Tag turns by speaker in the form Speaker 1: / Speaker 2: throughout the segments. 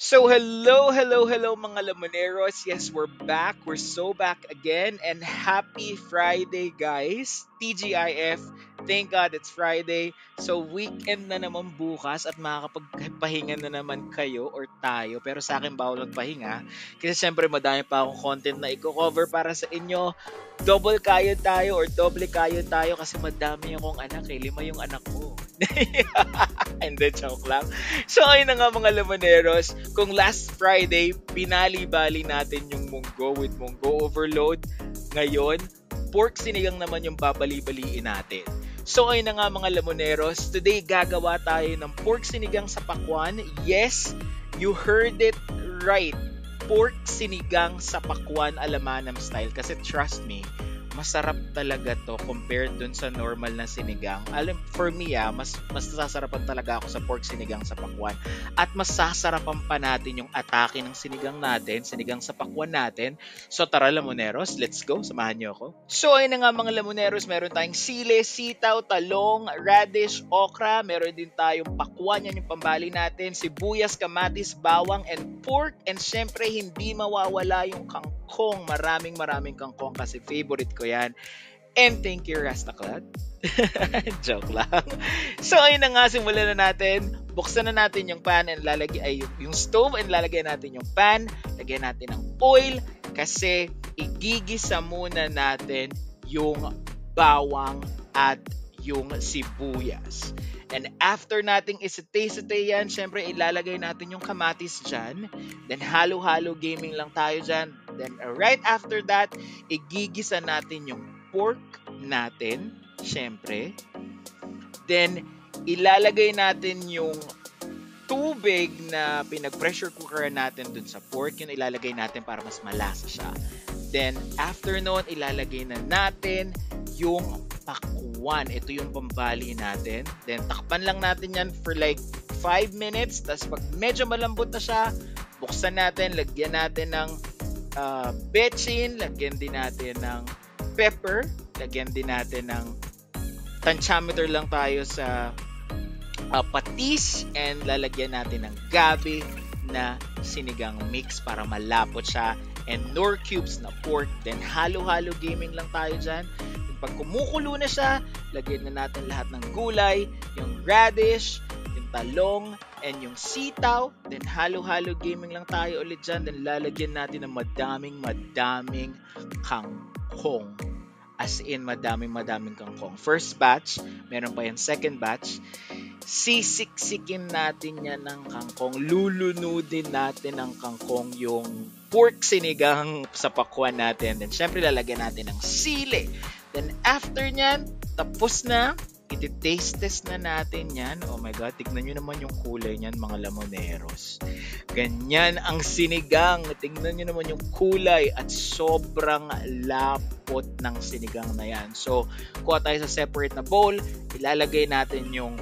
Speaker 1: So hello mga Lamoneros. Yes, we're back. We're so back again and happy Friday, guys. TGIF. Thank God it's Friday. So weekend na naman bukas at makakapagpahinga na naman kayo or tayo. Pero sa akin bawal magpahinga kasi syempre madami pa akong content na i-cover para sa inyo. Double kayo tayo or double kayo tayo kasi madami akong anak eh. 5 yung anak ko. Hindi, joke lang. So ayun na nga mga Lamoneros, kung last Friday, binali-bali natin yung munggo with munggo overload, ngayon, pork sinigang naman yung babali-baliin natin. So ayun na nga mga Lamoneros, today gagawa tayo ng pork sinigang sa pakwan. Yes, you heard it right. Pork sinigang sa pakwan Alamanam style. Kasi trust me, masarap talaga to compared dun sa normal na sinigang. Alam, for me mas nasasarapan talaga ako sa pork sinigang sa pakwan. At mas sasarapan pa natin yung atake ng sinigang natin, sinigang sa pakwan natin. So tara Lamoneros, let's go, samahan niyo ako. So ayun na nga mga Lamoneros, meron tayong sile, sitaw, talong, radish, okra, meron din tayong pakwan, yan yung pambali natin, sibuyas, kamatis, bawang, and pork, and syempre hindi mawawala yung kangkong, maraming kangkong kasi favorite ko yan. And thank you, Rastaklad. Joke lang. So, ayun na nga, simulan na natin. Buksan na natin yung pan and lalagay, yung stove and lalagay natin yung pan. Lagyan natin ng oil kasi igigisa muna natin yung bawang at yung sibuyas. And after nating isitay-sitay yan, syempre ilalagay natin yung kamatis dyan. Then halo-halo gaming lang tayo dyan. Then right after that, igigisa natin yung pork natin, syempre. Then ilalagay natin yung tubig na pinag-pressure cooker natin dun sa pork. Yun ilalagay natin para mas malasa siya. Then after nun, ilalagay na natin yung pakwan. Ito yung pambali natin. Then takpan lang natin yan for like 5 minutes. Tapos pag medyo malambot na siya, buksan natin, lagyan natin ng bechin, lagyan din natin ng pepper, lagyan din natin ng tantiameter lang tayo sa patis, and lalagyan natin ng gabi na sinigang mix para malapot siya, and nor cubes na pork. Then halo-halo gaming lang tayo dyan. Then pag kumukulo na siya, lagyan na natin lahat ng gulay, yung radish, yung talong, and yung sitaw. Then halo-halo gaming lang tayo ulit dyan. Then lalagyan natin ng madaming kangkong. As in, madaming kangkong. First batch, meron pa yan second batch. Sisiksikin natin yan ng kangkong. Lulunudin natin ng kangkong yung pork sinigang sa pakwan natin. Then, syempre, lalagyan natin ng sili. Then, after nyan, tapos na. Iti-taste test na natin yan. Oh my God, tignan nyo naman yung kulay nyan, mga Lamoneros. Ganyan ang sinigang. Tignan nyo naman yung kulay at sobrang lapot ng sinigang na yan. So, kuha tayo sa separate na bowl. Ilalagay natin yung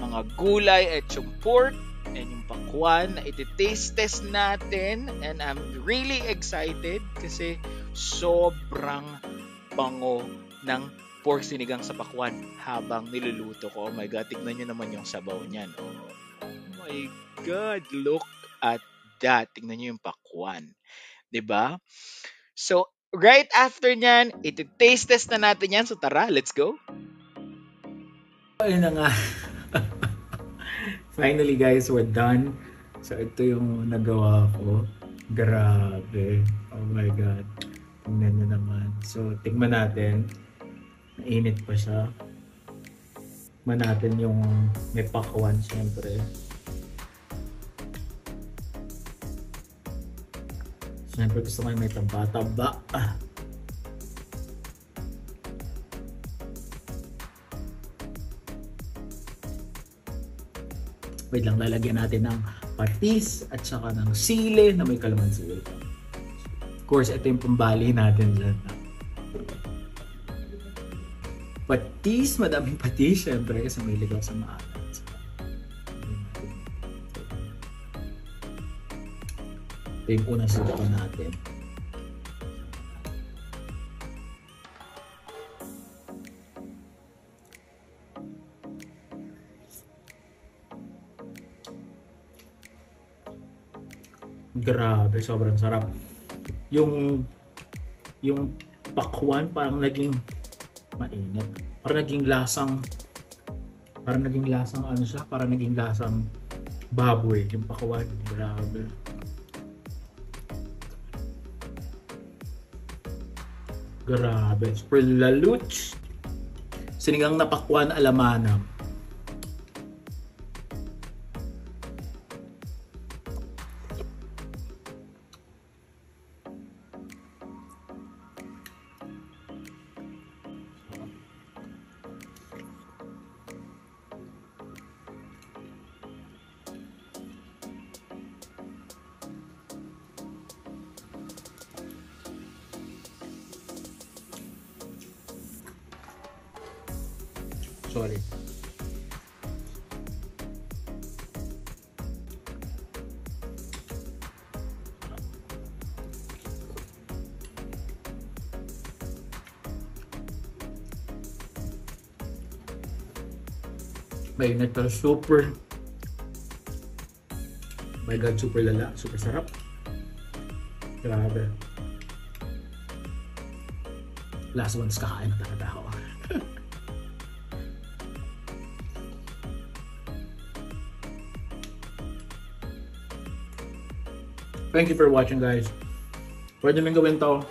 Speaker 1: mga gulay at yung pork and yung pakwan na iti-taste test natin. And I'm really excited kasi sobrang bango ng pork sinigang sa pakwan habang niluluto ko. Oh my God, tignan nyo naman yung sabaw niyan. Oh my God, look at that. Tignan nyo yung pakwan. 'Di ba? So, right after nyan, iti-taste test na natin yan. So, tara, let's go.
Speaker 2: Ayun na nga. Finally guys, we're done. So ito yung nagawa ko. Grabe. Oh my God. Tingnan nyo naman. So tingnan natin. Mainit pa siya. Tingnan natin yung may pakwan syempre. Syempre gusto ko yung may taba-taba. Wait lang, lalagyan natin ng patis at saka ng sili na may kalamansi. Of course, ito yung pambali natin dyan. Patis, madaming patis syempre kasi may ligaw sa maalat. Ito yung unang subukan natin. Grabe, sobrang sarap. Yung yung pakwan parang naging mainit. Parang naging lasang ano siya, parang naging lasang baboy yung pakwan. Grabe. Grabe, super laluch. Sinigang na pakwan alamanam. Sorry. Mainit pero super. My God, super lala. Super sarap. Grabe. Last ones kakain na talaga ako. Thank you for watching, guys. Pwede nyo gawin to.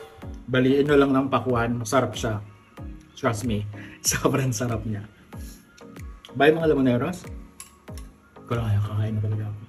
Speaker 2: Baliin nyo lang ng pakwan. Masarap siya. Trust me. Sobrang sarap niya. Bye mga lamoneros. Ikaw lang kaya kakain na talaga ako.